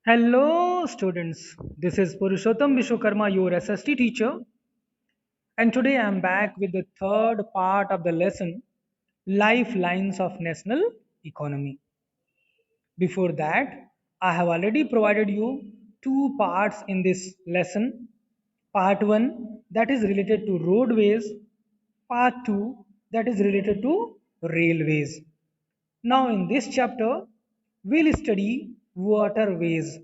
Hello, students. This is Purushottam Vishwakarma, your SST teacher, and today I am back with the third part of the lesson Lifelines of National Economy. Before that, I have already provided you two parts in this lesson. Part 1 that is related to roadways, part 2 that is related to railways. Now, in this chapter, we'll study waterways.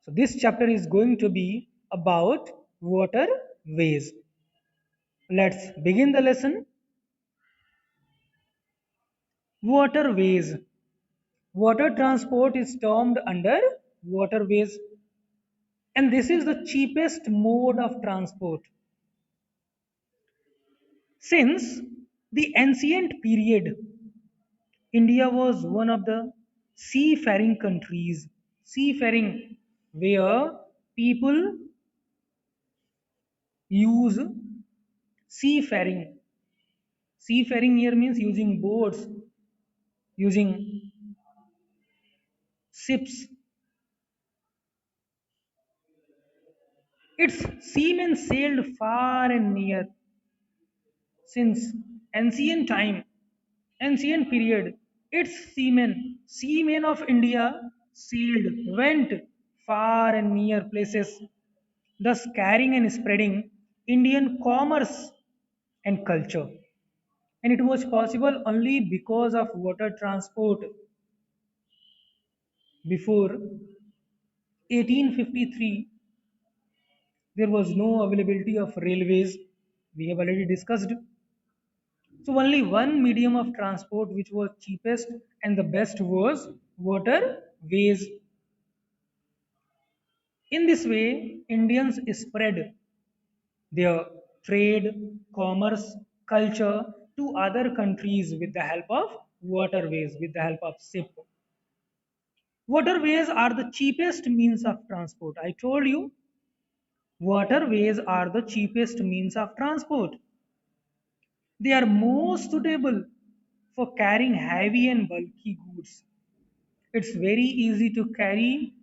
So this chapter is going to be about waterways. Let's begin the lesson. Waterways. Water transport is termed under waterways, and this is the cheapest mode of transport. Since the ancient period, India was one of the seafaring countries. Seafaring, where people use seafaring. Seafaring here means using boats, using ships. Its seamen sailed far and near since ancient time, ancient period. Its seamen of India sailed, went far and near places, thus carrying and spreading Indian commerce and culture. And it was possible only because of water transport. Before 1853, there was no availability of railways. We have already discussed. So only one medium of transport which was cheapest and the best was waterways. In this way, Indians spread their trade, commerce, culture to other countries with the help of waterways, with the help of ship. Waterways are the cheapest means of transport. I told you, waterways are the cheapest means of transport. They are most suitable for carrying heavy and bulky goods. It's very easy to carry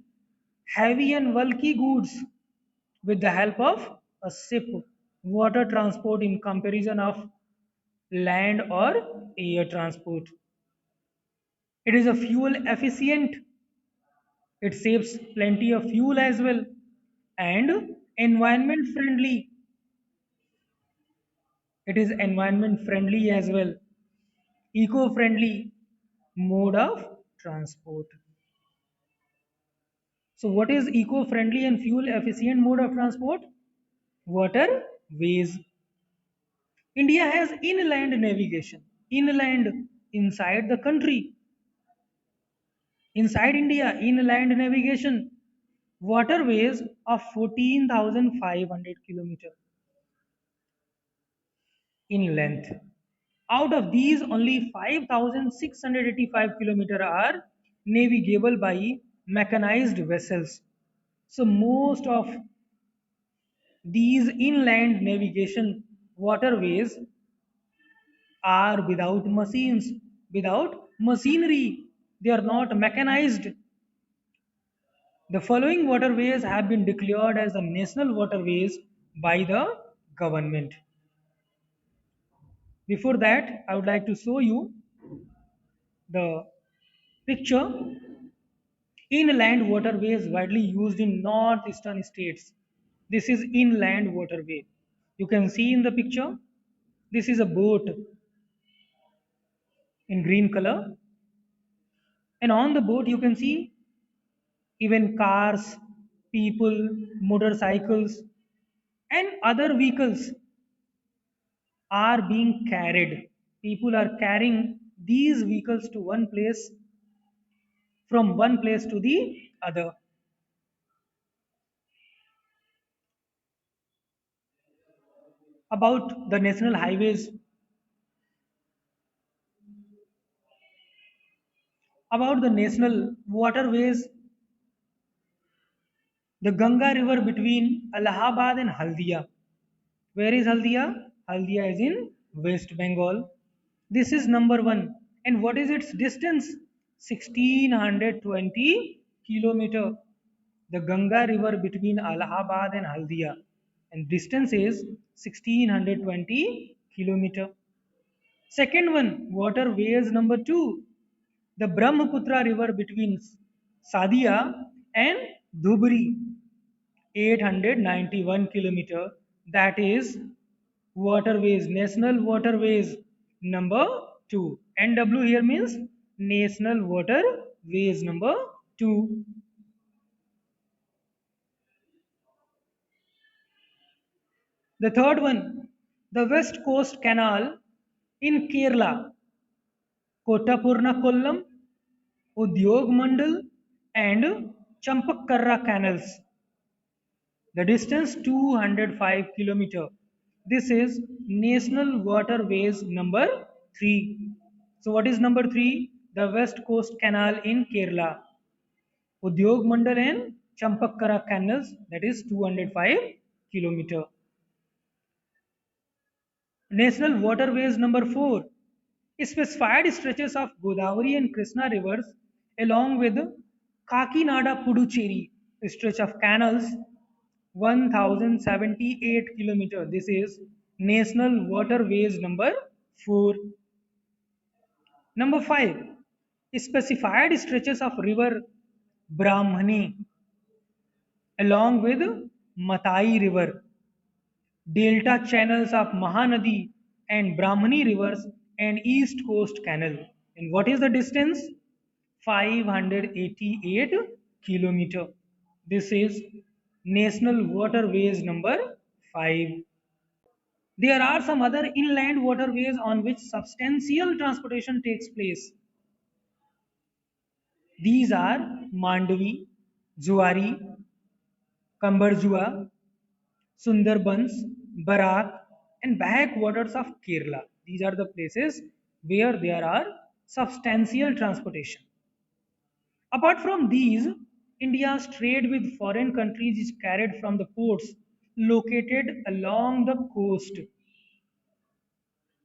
heavy and bulky goods with the help of a ship, water transport in comparison of land or air transport. It is a fuel efficient, it saves plenty of fuel as well, and environment friendly. It is environment friendly as well, eco friendly mode of transport. So, what is eco friendly and fuel efficient mode of transport? Waterways. India has inland navigation, inland inside the country, inside India, inland navigation, waterways of 14,500 kilometers in length. Out of these, only 5,685 kilometers are navigable by mechanized vessels. So most of these inland navigation waterways are without machines, without machinery. They are not mechanized. The following waterways have been declared as the national waterways by the government. Before that, I would like to show you the picture. Inland waterways widely used in northeastern states. This is inland waterway. You can see in the picture, this is a boat in green color, and on the boat you can see even cars, people, motorcycles, and other vehicles are being carried. People are carrying these vehicles to one place, from one place to the other. About the national highways, about the national waterways, the Ganga River between Allahabad and Haldia. Where is Haldia? Haldia is in West Bengal. This is number one. And what is its distance? 1620 kilometer. The Ganga river between Allahabad and Haldia, and distance is 1620 kilometer. Second one, waterways number 2, the Brahmaputra river between Sadia and Dhubri, 891 kilometer. That is waterways, national waterways number 2. NW here means national waterways number 2. The third one, the West Coast Canal in Kerala, Kotapurna Kollam, Udyog Mandal, and Champakkarra canals. The distance 205 kilometer. This is National Waterways number 3. So what is number 3? The West Coast Canal in Kerala, Udyog Mandal and Champakkarra canals, that is 205 kilometer. National Waterways number 4, specified stretches of Godavari and Krishna rivers along with Kakinada Puducherry stretch of canals 1078 kilometer. This is National Waterways number 4. Number 5, specified stretches of river Brahmani along with Matai river, delta channels of Mahanadi and Brahmani rivers, and East Coast Canal. And what is the distance? 588 kilometer. This is National Waterways number 5. There are some other inland waterways on which substantial transportation takes place. These are Mandavi, Zuari, Kambarjua, Sundarbans, Barak, and backwaters of Kerala. These are the places where there are substantial transportation. Apart from these, India's trade with foreign countries is carried from the ports located along the coast,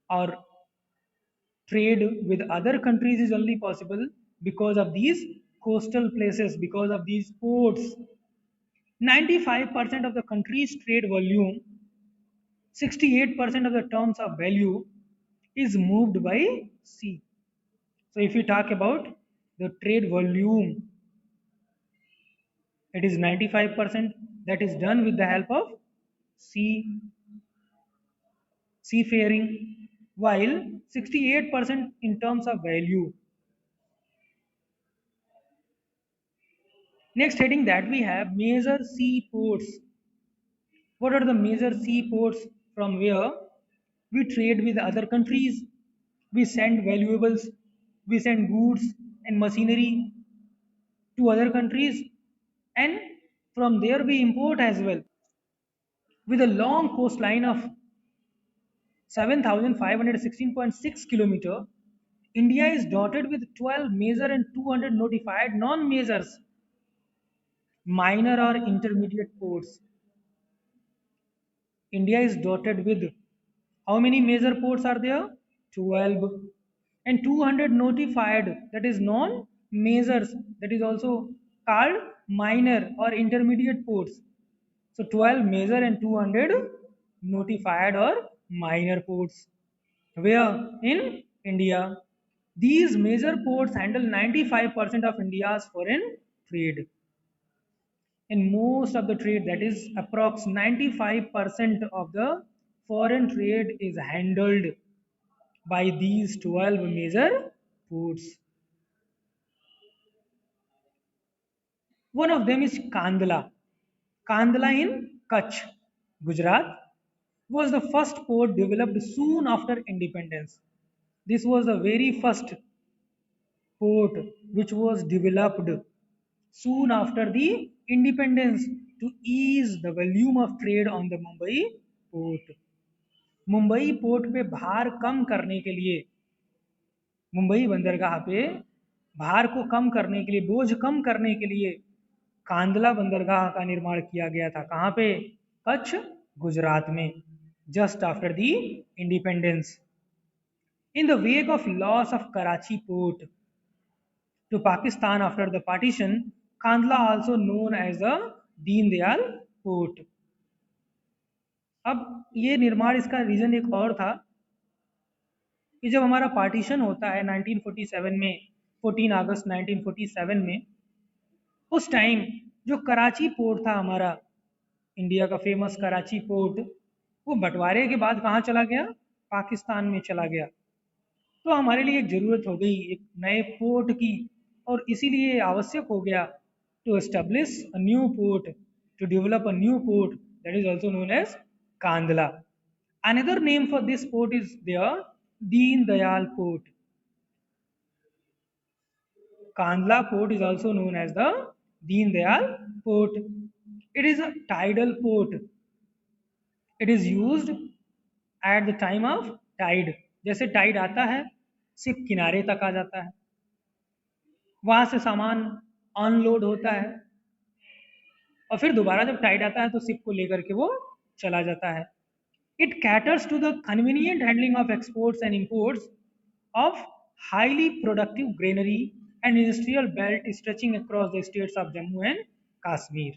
or trade with other countries is only possible because of these coastal places, because of these ports. 95% of the country's trade volume, 68% of the terms of value is moved by sea. So if we talk about the trade volume, it is 95% that is done with the help of sea, seafaring, while 68% in terms of value. Next heading that we have major seaports. What are the major seaports from where we trade with other countries? We send valuables, we send goods and machinery to other countries, and from there we import as well. With a long coastline of 7,516.6 kilometer, India is dotted with 12 major and 200 notified non-majors, minor or intermediate ports. India is dotted with how many major ports are there? 12. And 200 notified, that is non majors, that is also called minor or intermediate ports. So 12 major and 200 notified or minor ports. Where? In India. These major ports handle 95% of India's foreign trade. In most of the trade, that is approx 95% of the foreign trade is handled by these 12 major ports. One of them is Kandla. Kandla in Kutch, Gujarat, was the first port developed soon after independence. This was the very first port which was developed soon after the independence to ease the volume of trade on the Mumbai port. Mumbai port पे भार कम करने के लिए, मुंबई बंदरगाह पे भार को कम करने के लिए, बोझ कम करने के लिए कांदला बंदरगाह का निर्माण किया गया था. कहाँ पे? कच्छ, गुजरात में, just after the independence. In the wake of loss of Karachi port to Pakistan after the partition, Kandla also known as the Deendayal port. अब ये निर्माण इसका रीजन एक और था कि जब हमारा पार्टीशन होता है 1947 में, 14 अगस्त 1947 में, उस टाइम जो कराची पोर्ट था हमारा, इंडिया का फेमस कराची पोर्ट, वो बंटवारे के बाद कहाँ चला गया? पाकिस्तान में चला गया। तो हमारे लिए एक ज़रूरत हो गई एक नए पोर्ट की, और इसीलिए आवश्यक हो गया to establish a new port, to develop a new port that is also known as Kandla. Another name for this port is there, Deen Dayal Port. Kandla Port is also known as the Deen Dayal Port. It is a tidal port. It is used at the time of tide. जैसे Tide आता है, सिर्फ किनारे तक आ जाता है, वहां से सामान अनलोड होता है, और फिर दोबारा जब टाइड आता है तो शिप को लेकर के वो चला जाता है। It caters to the convenient handling of exports and imports of highly productive granary and industrial belt stretching across the states of Jammu and Kashmir.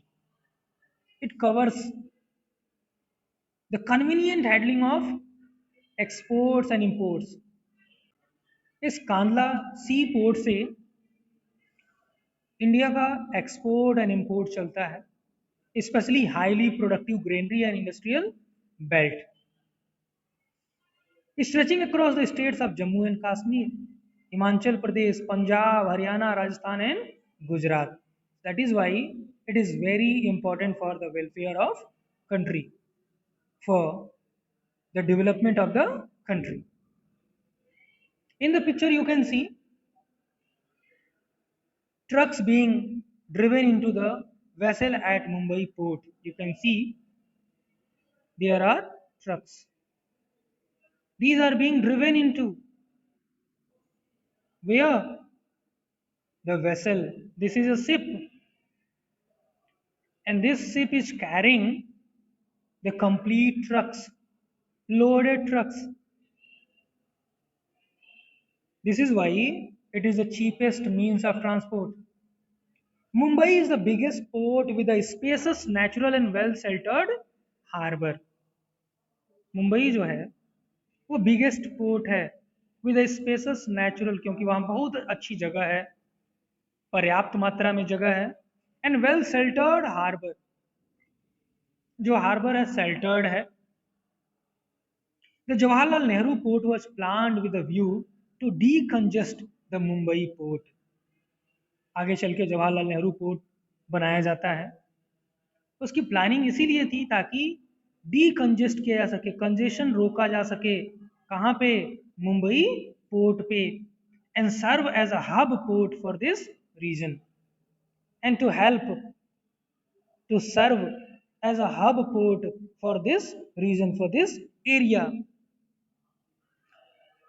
It covers the convenient handling of exports and imports. इस कांदला सी port से India का export and import चलता है, specially highly productive granary and industrial belt stretching across the states of Jammu and Kashmir, Himachal Pradesh, Punjab, Haryana, Rajasthan and Gujarat. That is why it is very important for the welfare of country, for the development of the country. In the picture you can see trucks being driven into the vessel at Mumbai port. You can see there are trucks. These are being driven into where? The vessel. This is a ship, and this ship is carrying the complete trucks, loaded trucks. This is why it is the cheapest means of transport. Mumbai is the biggest port with a spacious, natural and well sheltered harbor. Mumbai जो है वो biggest port है with A spacious natural, क्योंकि वहाँ बहुत अच्छी जगह है, पर्याप्त मात्रा में जगह है, एंड वेल शेल्टर्ड हार्बर, जो हार्बर है शेल्टर्ड है। The Jawaharlal Nehru port was planned with a view to decongest the Mumbai port. आगे चल के जवाहरलाल नेहरू पोर्ट बनाया जाता है, उसकी प्लानिंग इसीलिए थी ताकि डीकंजेस्ट किया जा सके, कंजेशन रोका जा सके, कहाँ पे? मुंबई पोर्ट पे, and serve as a hub port for this region, and to help to serve as a hub port for this region, for this area.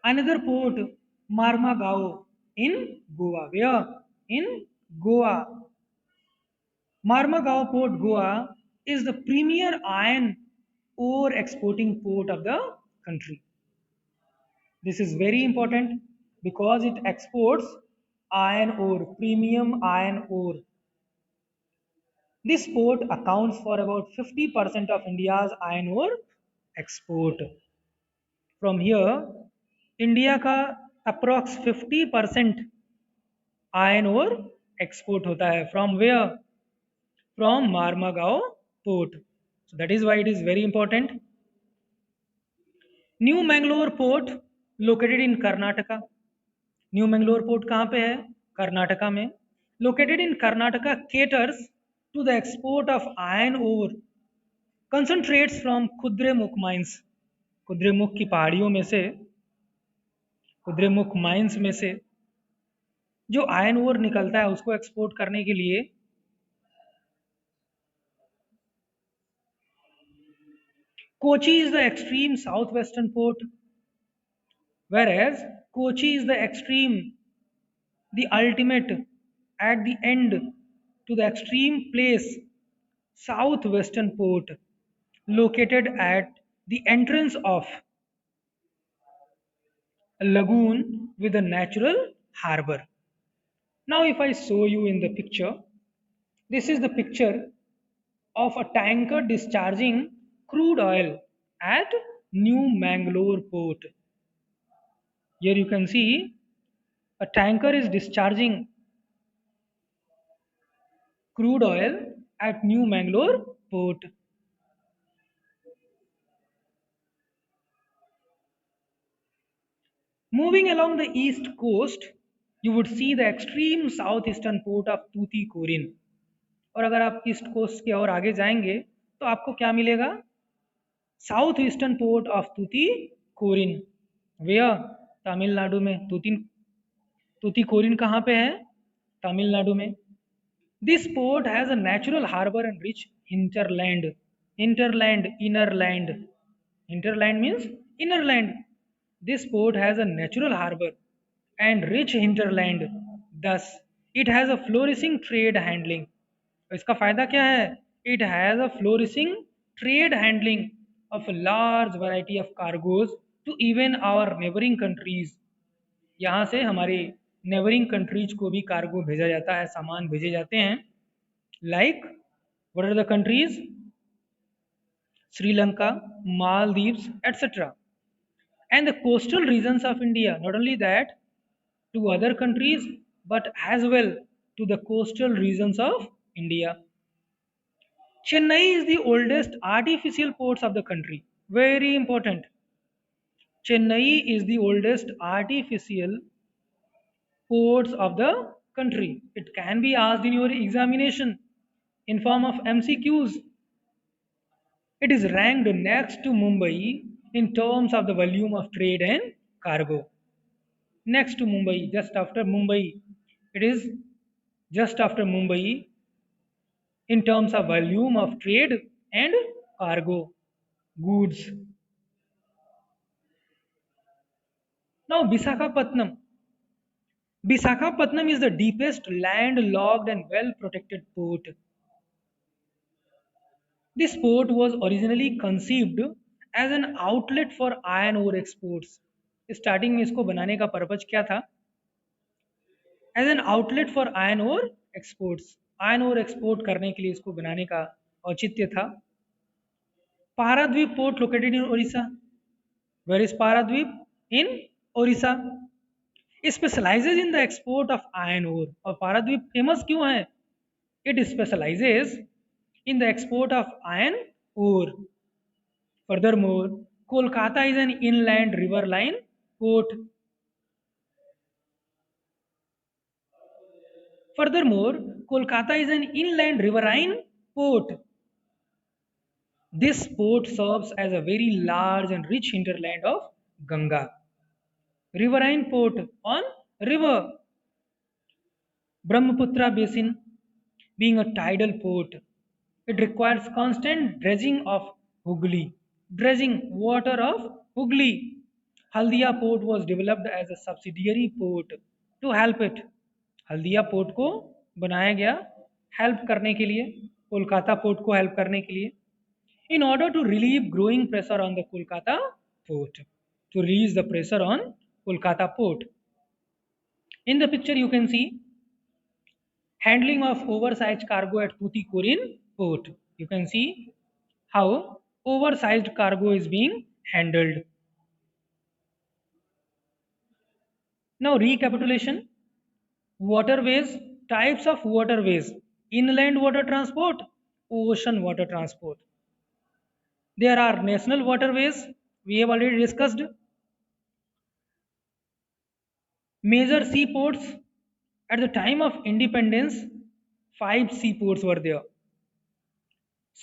Another port Marmagao in Goa, where? In Goa. Marmagao Port, Goa is the premier iron ore exporting port of the country. This is very important because it exports iron ore, premium iron ore. This port accounts for about 50% of India's iron ore export. From here, India का approx 50% iron ore export होता है. From where? From Marmagao port. So that is why it is very important. New Mangalore port located in Karnataka. New Mangalore port कहाँ पे है? कर्नाटका में। Located in Karnataka, caters to the export of iron ore concentrates from Kudremukh mines. Kudremukh की पहाड़ियों में से, Kudremukh mines में से जो आयरन ओर निकलता है उसको एक्सपोर्ट करने के लिए Kochi is the extreme southwestern port, whereas Kochi is the extreme, the ultimate, at the end, to the extreme place, southwestern port, located at the entrance of a lagoon with a natural harbor. Now, if I show you in the picture, This is the picture of a tanker discharging crude oil at New Mangalore port. Here you can see a tanker is discharging crude oil at New Mangalore port. Moving along the east coast, you would see the extreme southeastern port of Tuticorin. और अगर आप east coast की ओर आगे जाएंगे तो आपको क्या मिलेगा? South eastern port of Tuticorin. Where? Tamil Nadu में। तूतीकोरिन कहाँ पे है? तमिलनाडु में। This port has a natural harbour and rich hinterland. Hinterland, inner land. Hinterland means inner land. This port has a natural harbor and rich hinterland. Thus, it has a flourishing trade handling. इसका फायदा क्या है? It has a flourishing trade handling of a large variety of cargoes to even our neighboring countries. यहाँ से हमारे neighbouring countries को भी cargo भेजा जाता है, सामान भेजे जाते हैं. Like what are the countries? Sri Lanka, Maldives, etc. And the coastal regions of India. Not only that, to other countries, but as well to the coastal regions of India. Chennai is the oldest artificial ports of the country. Very important. Chennai is the oldest artificial ports of the country. It can be asked in your examination in form of MCQs. It is ranked next to Mumbai in terms of the volume of trade and cargo. Next to Mumbai, just after Mumbai, it is just after Mumbai in terms of volume of trade and cargo goods. Now, Visakhapatnam. Visakhapatnam is the deepest landlocked and well protected port. This port was originally conceived as an outlet for iron ore exports. Starting में इसको बनाने का purpose क्या था? As an outlet for iron ore exports. Iron ore export करने के लिए इसको बनाने का औचित्य था. Paradip port located in Odisha. Where is Paradip? In Odisha. Specializes in the export of iron ore. और पाराद्वीप फेमस क्यों है? It specializes in the export of iron ore. Furthermore, Kolkata is an inland riverine port. Furthermore, Kolkata is an inland riverine port. This port serves as a very large and rich hinterland of Ganga. Riverine port on river. Brahmaputra basin being a tidal port. It requires constant dredging of Hooghly. Dredging water of Hooghly. Haldia port was developed as a subsidiary port to help it. Haldia port को बनाया गया help करने के लिए, Kolkata port को help करने के लिए. In order to relieve growing pressure on the Kolkata port. To release the pressure on Kolkata port. In the picture you can see handling of oversized cargo at Tuticorin port. You can see how oversized cargo is being handled. Now recapitulation. Waterways, types of waterways: inland water transport, ocean water transport. There are national waterways, we have already discussed. Major seaports. At the time of independence, 5 seaports were there.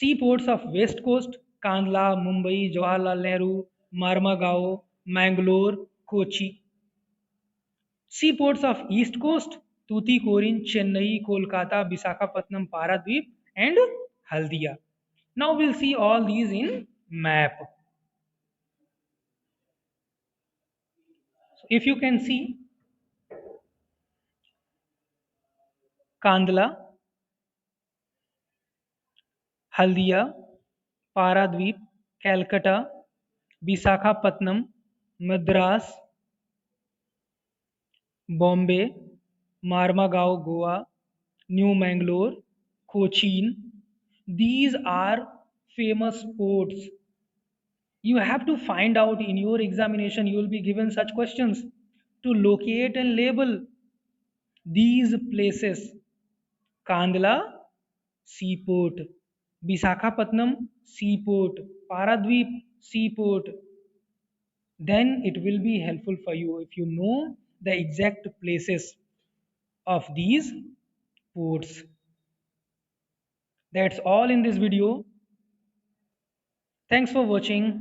Seaports of West Coast: Kandla, Mumbai, Jawaharlal Nehru, Marmagao, Mangalore, Kochi. Seaports of East Coast: Tuticorin, Chennai, Kolkata, Visakhapatnam, Paradweep and Haldia. Now we'll see all these in map. So if you can see, Kandla, Haldia, Paradweep, Calcutta, Visakhapatnam, Madras, Bombay, Marmagao, Goa, New Mangalore, Cochin. These are famous ports. You have to find out in your examination, you will be given such questions to locate and label these places. Kandla, seaport. Visakhapatnam, seaport. Paradweep, seaport. Then it will be helpful for you if you know the exact places of these ports. That's all in this video. Thanks for watching.